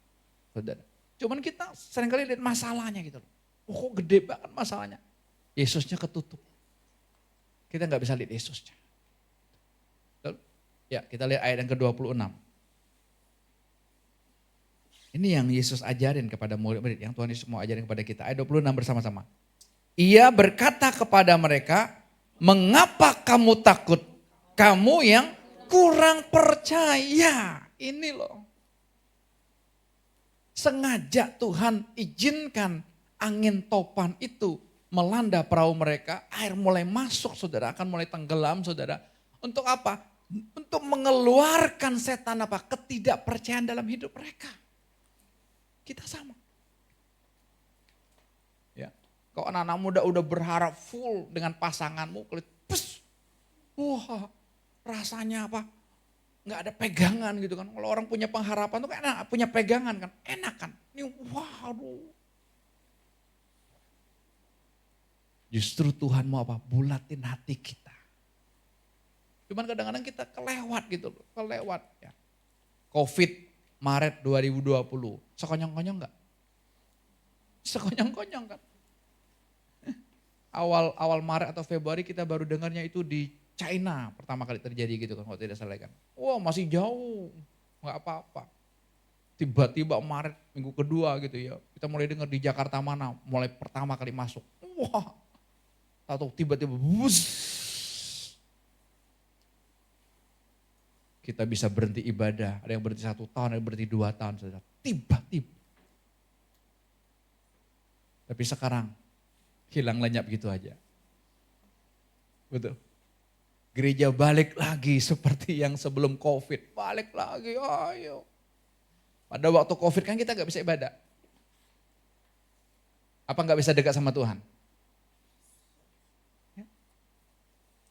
saudara. Cuman kita seringkali lihat masalahnya gitu loh. Oh kok gede banget masalahnya. Yesusnya ketutup. Kita nggak bisa lihat Yesusnya. Ya kita lihat ayat yang ke-26. Ini yang Yesus ajarin kepada murid-murid, yang Tuhan Yesus mau ajarin kepada kita. Ayat 26 bersama-sama. Ia berkata kepada mereka, mengapa kamu takut? Kamu yang kurang percaya. Ini loh. Sengaja Tuhan izinkan angin topan itu melanda perahu mereka. Air mulai masuk saudara, akan mulai tenggelam saudara. Untuk apa? Untuk mengeluarkan setan apa? Ketidakpercayaan dalam hidup mereka. Kita sama. Ya. Kalau anak-anak muda udah berharap full dengan pasanganmu, wah rasanya apa? Nggak ada pegangan gitu kan. Kalau orang punya pengharapan tuh kan enak, punya pegangan kan, enak kan. Ini waduh. Justru Tuhan mau apa? Bulatin hati kita. Cuman kadang-kadang kita kelewat gitu loh, kelewat ya. Covid Maret 2020, sekonyong-konyong enggak? Sekonyong-konyong kan? Awal Maret atau Februari kita baru dengarnya itu di China pertama kali terjadi gitu kan, kalau tidak salah kan. Wah masih jauh, enggak apa-apa. Tiba-tiba Maret minggu kedua gitu ya, kita mulai dengar di Jakarta mana, mulai pertama kali masuk. Wah, atau tiba-tiba kita bisa berhenti ibadah, ada yang berhenti 1 tahun, ada yang berhenti 2 tahun, saudara. Tiba-tiba. Tapi sekarang hilang lenyap gitu aja. Betul. Gereja balik lagi seperti yang sebelum Covid, balik lagi, ayo. Pada waktu Covid kan kita gak bisa ibadah. Apa gak bisa dekat sama Tuhan?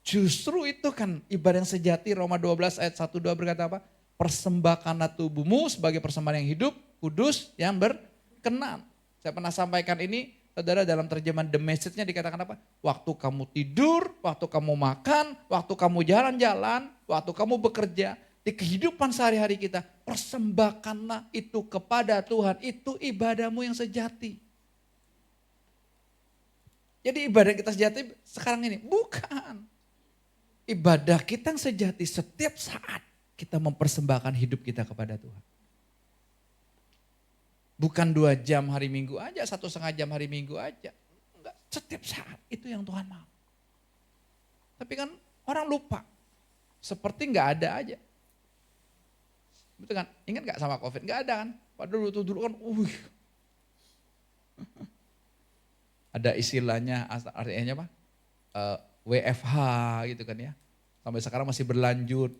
Justru itu kan ibadah yang sejati. Roma 12 ayat 1-2 berkata apa? Persembahkanlah tubuhmu sebagai persembahan yang hidup, kudus, yang berkenan. Saya pernah sampaikan ini, saudara, dalam terjemahan The Message-nya dikatakan apa? Waktu kamu tidur, waktu kamu makan, waktu kamu jalan-jalan, waktu kamu bekerja, di kehidupan sehari-hari kita, persembahkanlah itu kepada Tuhan. Itu ibadahmu yang sejati. Jadi ibadah kita sejati sekarang ini, bukan. Ibadah kita yang sejati setiap saat kita mempersembahkan hidup kita kepada Tuhan. Bukan 2 jam hari Minggu aja, 1,5 jam hari Minggu aja. Enggak, setiap saat itu yang Tuhan mau. Tapi kan orang lupa, seperti nggak ada aja. Betul kan? Ingat gak sama Covid? Nggak ada kan? Padahal dulu kan, Ada istilahnya, artinya apa? WFH gitu kan ya. Sampai sekarang masih berlanjut.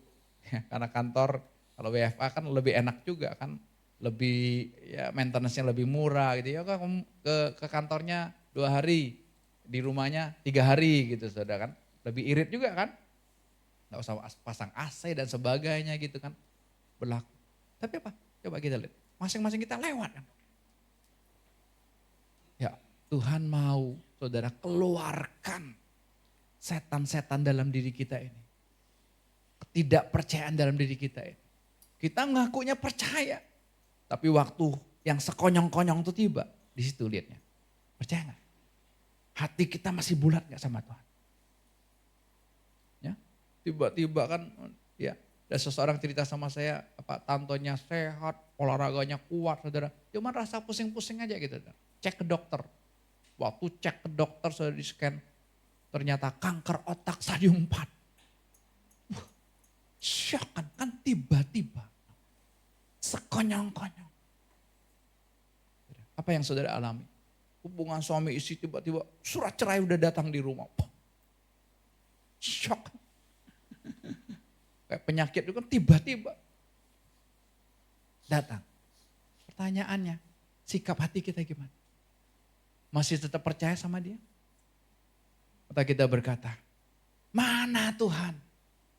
Ya, karena kantor kalau WFH kan lebih enak juga kan. Lebih ya maintenance-nya lebih murah gitu ya. Ke kantornya 2 hari, di rumahnya 3 hari gitu saudara kan. Lebih irit juga kan. Gak usah pasang AC dan sebagainya gitu kan. Berlaku. Tapi apa? Coba kita lihat. Masing-masing kita lewat kan. Ya Tuhan mau saudara keluarkan setan-setan dalam diri kita ini. Ketidakpercayaan dalam diri kita ini. Kita ngakunya percaya. Tapi waktu yang sekonyong-konyong itu tiba. Di situ lihatnya. Percaya gak? Hati kita masih bulat gak sama Tuhan? Ya, tiba-tiba kan ya ada seseorang cerita sama saya, tantonya sehat, olahraganya kuat saudara. Cuma rasa pusing-pusing aja gitu. Cek ke dokter. Waktu cek ke dokter sudah di scan. Ternyata kanker otak stadium 4. Syok kan tiba-tiba. Sekonyong-konyong. Apa yang saudara alami? Hubungan suami istri tiba-tiba surat cerai udah datang di rumah. Syok. Kayak penyakit itu kan tiba-tiba datang. Pertanyaannya, sikap hati kita gimana? Masih tetap percaya sama dia? Atau kita berkata, mana Tuhan?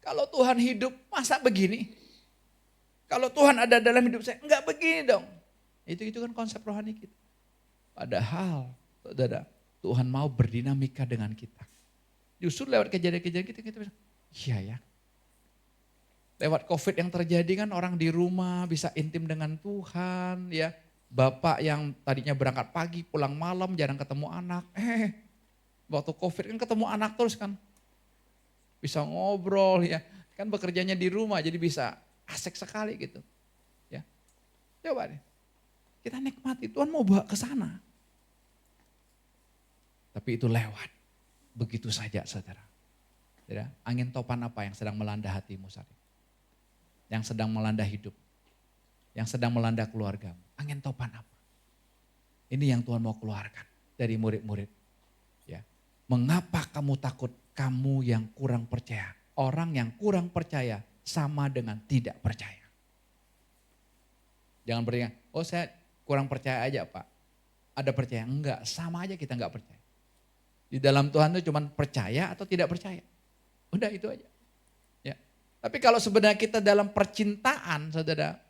Kalau Tuhan hidup, masa begini? Kalau Tuhan ada dalam hidup saya, enggak begini dong. Itu kan konsep rohani kita. Padahal, saudara, Tuhan mau berdinamika dengan kita. Justru lewat kejadian-kejadian kita bisa, iya ya. Lewat COVID yang terjadi kan orang di rumah bisa intim dengan Tuhan ya. Bapak yang tadinya berangkat pagi pulang malam jarang ketemu anak. Waktu COVID kan ketemu anak terus kan. Bisa ngobrol ya. Kan bekerjanya di rumah jadi bisa asik sekali gitu. Ya. Coba deh. Kita nikmati, Tuhan mau bawa ke sana. Tapi itu lewat. Begitu saja saudara. Ya, angin topan apa yang sedang melanda hatimu saat ini? Yang sedang melanda hidup. Yang sedang melanda keluargamu. Angin topan apa? Ini yang Tuhan mau keluarkan dari murid-murid. Ya. Mengapa kamu takut? Kamu yang kurang percaya. Orang yang kurang percaya sama dengan tidak percaya. Jangan beringat, oh saya kurang percaya aja Pak. Ada percaya? Enggak, sama aja kita enggak percaya. Di dalam Tuhan itu cuma percaya atau tidak percaya. Udah itu aja. Ya. Tapi kalau sebenarnya kita dalam percintaan, saudara,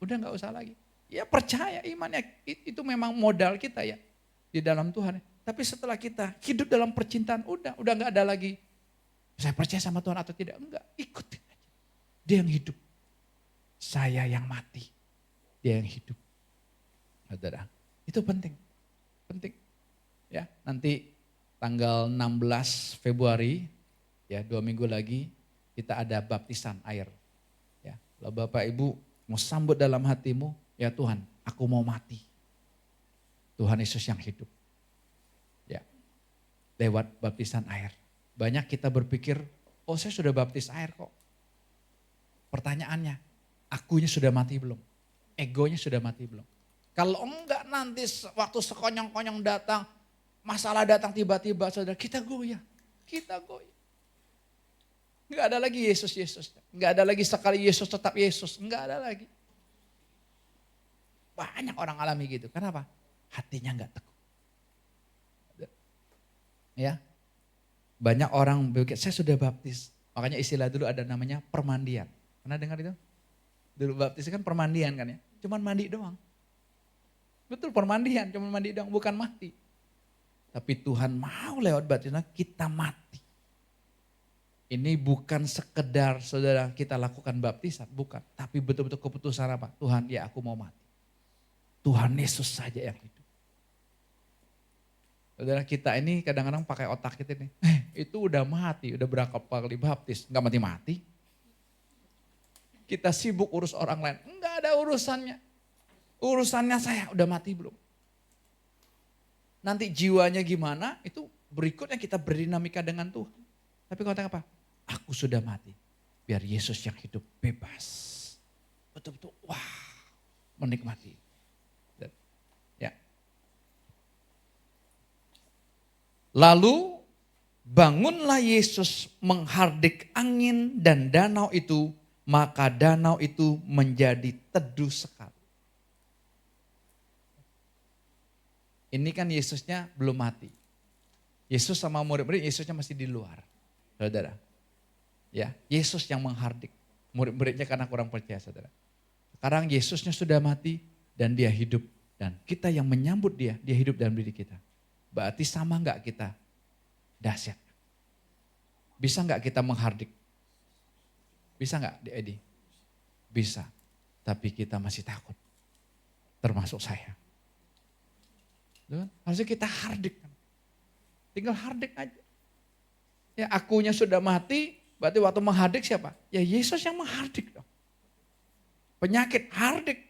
udah nggak usah lagi. Ya percaya imannya itu memang modal kita ya di dalam Tuhan. Tapi setelah kita hidup dalam percintaan, udah nggak ada lagi. Saya percaya sama Tuhan atau tidak? Enggak, ikutin aja. Dia yang hidup, saya yang mati. Dia yang hidup, saudara. Itu penting, penting. Ya, nanti tanggal 16 Februari, ya 2 minggu lagi kita ada baptisan air. Ya, kalau Bapak Ibu mau sambut dalam hatimu, ya Tuhan, aku mau mati. Tuhan Yesus yang hidup. Ya, lewat baptisan air. Banyak kita berpikir, oh saya sudah baptis air kok. Pertanyaannya, akunya sudah mati belum? Egonya sudah mati belum? Kalau enggak nanti waktu sekonyong-konyong datang, masalah datang tiba-tiba saudara, kita goyah. Kita goyah. Enggak ada lagi Yesus. Enggak ada lagi sekali Yesus tetap Yesus. Enggak ada lagi. Banyak orang alami gitu. Kenapa? Hatinya enggak teguh. Ya. Banyak orang berpikir, saya sudah baptis. Makanya istilah dulu ada namanya permandian. Pernah dengar itu? Dulu baptis kan permandian kan ya. Cuman mandi doang. Betul permandian, cuman mandi doang, bukan mati. Tapi Tuhan mau lewat baptisan kita mati. Ini bukan sekedar saudara kita lakukan baptisan, bukan. Tapi betul-betul keputusan apa? Tuhan ya aku mau mati. Tuhan Yesus saja yang hidup. Saudara kita ini kadang-kadang pakai otak kita nih. Itu udah mati, udah berapa kali baptis, gak mati-mati. Kita sibuk urus orang lain, enggak ada urusannya. Urusannya saya udah mati belum. Nanti jiwanya gimana, itu berikutnya kita berdinamika dengan Tuhan. Tapi kau katakan apa? Aku sudah mati. Biar Yesus yang hidup bebas. Betul-betul wah menikmati. Ya. Lalu bangunlah Yesus menghardik angin dan danau itu, maka danau itu menjadi teduh sekali. Ini kan Yesusnya belum mati. Yesus sama murid-murid, Yesusnya masih di luar. Saudara. Ya, Yesus yang menghardik. Murid-muridnya karena kurang percaya, saudara. Sekarang Yesusnya sudah mati dan dia hidup. Dan kita yang menyambut dia, dia hidup dalam diri kita. Berarti sama enggak kita dahsyat? Bisa enggak kita menghardik? Bisa enggak, Edi? Bisa. Tapi kita masih takut. Termasuk saya. Harusnya kita hardik. Tinggal hardik aja. Ya akunya sudah mati, berarti waktu menghardik siapa? Ya Yesus yang menghardik dong. Penyakit hardik.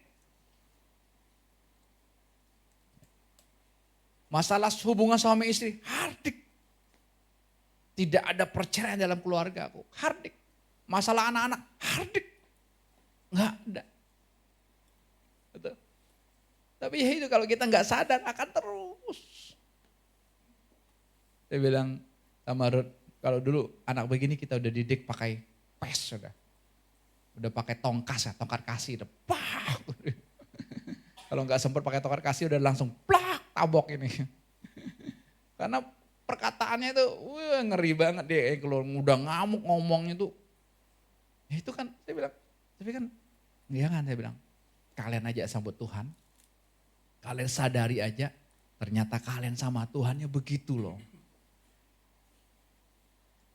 Masalah hubungan suami istri, hardik. Tidak ada perceraian dalam keluarga aku, hardik. Masalah anak-anak, hardik. Enggak ada. Betul. Tapi ya itu kalau kita nggak sadar akan terus. Saya bilang sama Ruth, kalau dulu anak begini kita udah didik pakai pes sudah. Udah pakai tongkas ya, tongkat kasih. Udah pak. Kalau nggak sempat pakai tongkat kasih udah langsung plak tabok ini. Karena perkataannya itu ngeri banget dia keluar udah ngamuk ngomongnya tuh. Ya itu kan saya bilang, tapi kan jangan saya bilang. Kalian aja sambut Tuhan. Kalian sadari aja ternyata kalian sama Tuhannya begitu loh.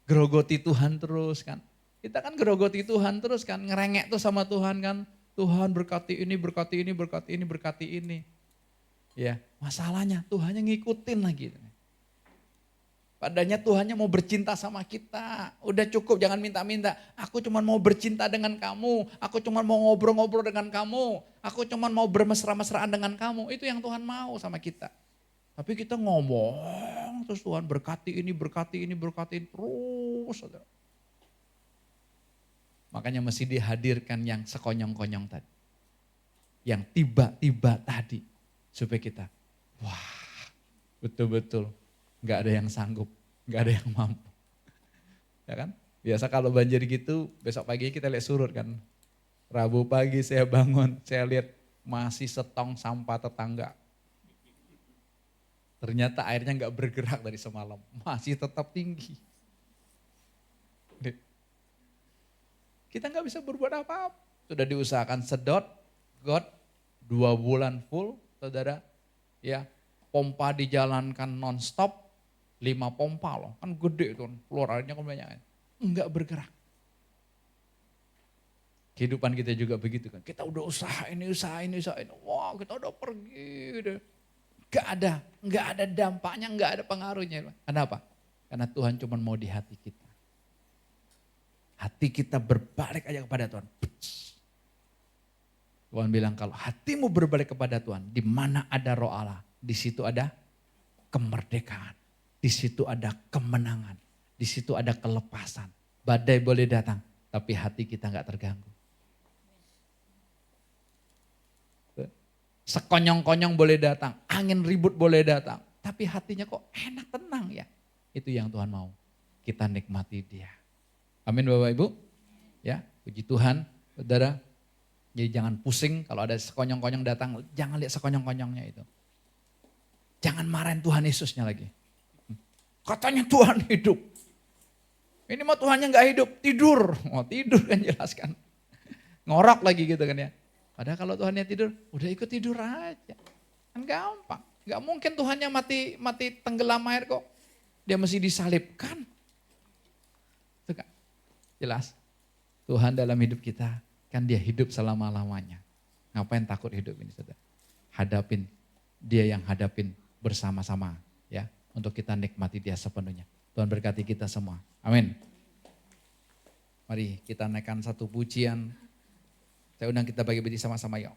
Gerogoti Tuhan terus kan. Kita kan gerogoti Tuhan terus kan. Ngerengek tuh sama Tuhan kan. Tuhan berkati ini, berkati ini, berkati ini, berkati ini. Ya masalahnya Tuhannya ngikutin lagi. Padahal Tuhannya mau bercinta sama kita. Udah cukup jangan minta-minta. Aku cuma mau bercinta dengan kamu. Aku cuma mau ngobrol-ngobrol dengan kamu. Aku cuma mau bermesra-mesraan dengan kamu. Itu yang Tuhan mau sama kita. Tapi kita ngomong terus Tuhan berkati ini, berkati ini, berkati ini. Terus. Saudara. Makanya mesti dihadirkan yang sekonyong-konyong tadi. Yang tiba-tiba tadi. Supaya kita, wah betul-betul. Gak ada yang sanggup, gak ada yang mampu. Ya kan? Biasa kalau banjir gitu, besok pagi kita lihat surut kan. Rabu pagi saya bangun, saya lihat masih setong sampah tetangga. Ternyata airnya gak bergerak dari semalam, masih tetap tinggi. Kita gak bisa berbuat apa-apa. Sudah diusahakan sedot, got, 2 bulan full, saudara. Ya, pompa dijalankan non-stop. 5 pompa loh, kan gede tuh, keluar airnya kan banyak. Enggak bergerak. Kehidupan kita juga begitu kan, kita udah usaha ini, wah kita udah pergi. Enggak ada dampaknya, enggak ada pengaruhnya. Kenapa? Karena Tuhan cuma mau di hati kita. Hati kita berbalik aja kepada Tuhan. Tuhan bilang kalau hatimu berbalik kepada Tuhan, di mana ada roh Allah, di situ ada kemerdekaan. Di situ ada kemenangan, di situ ada kelepasan. Badai boleh datang, tapi hati kita nggak terganggu. Sekonyong-konyong boleh datang, angin ribut boleh datang, tapi hatinya kok enak tenang ya. Itu yang Tuhan mau, kita nikmati dia. Amin Bapak Ibu. Ya, puji Tuhan, saudara. Jadi jangan pusing kalau ada sekonyong-konyong datang, jangan lihat sekonyong-konyongnya itu. Jangan marahin Tuhan Yesusnya lagi. Katanya Tuhan hidup. Ini mah Tuhannya gak hidup, tidur. Oh tidur kan jelas kan. Ngorok lagi gitu kan ya. Padahal kalau Tuhannya tidur, udah ikut tidur aja. Kan gampang. Gak mungkin Tuhannya mati tenggelam air kok. Dia mesti disalibkan. Itu kan jelas. Tuhan dalam hidup kita, kan dia hidup selama-lamanya. Ngapain takut hidup ini saudara? Hadapin, dia yang hadapin bersama-sama ya. Untuk kita nikmati dia sepenuhnya. Tuhan berkati kita semua. Amin. Mari kita naikkan satu pujian. Saya undang kita bagi-bagi sama-sama yuk.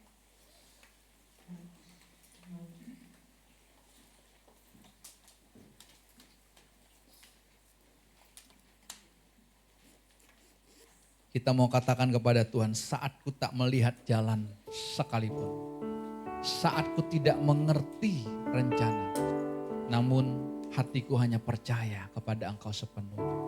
Kita mau katakan kepada Tuhan, saat ku tak melihat jalan sekalipun. Saat ku tidak mengerti rencana. Namun Hatiku hanya percaya kepada Engkau sepenuhnya.